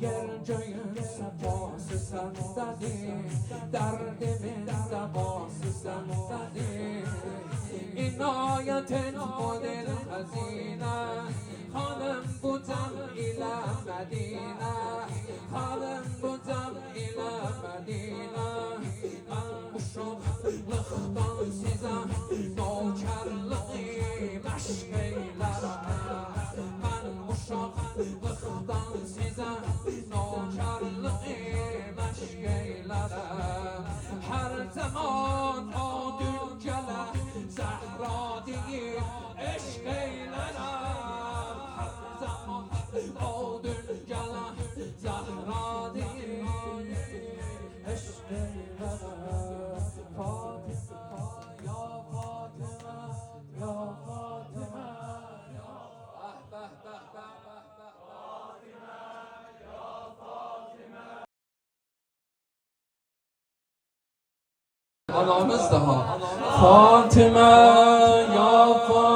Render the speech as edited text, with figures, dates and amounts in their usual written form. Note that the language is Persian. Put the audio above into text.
گرجای سپاس سر زدی، درد من زباس سر زدی. عنایت مدل حزینه، خانم بودم ایله مدینه، خانم بودم ایله مدینه. من بشم لختان سیزم نوکرلقی مشکیلرم، من بشم لختان سیزم نوکرلقی مشکیلرم. هر زمان آدون گله زهرا دیگی عشقیلرم، هر زمان آدون گله زهرا دیگی عشقیلرم. فاطمه یا فاطمه یا فاطمه یا به به به به فاطمه یا فاطمه. آرامسته ها. فاطمه یا فاطمه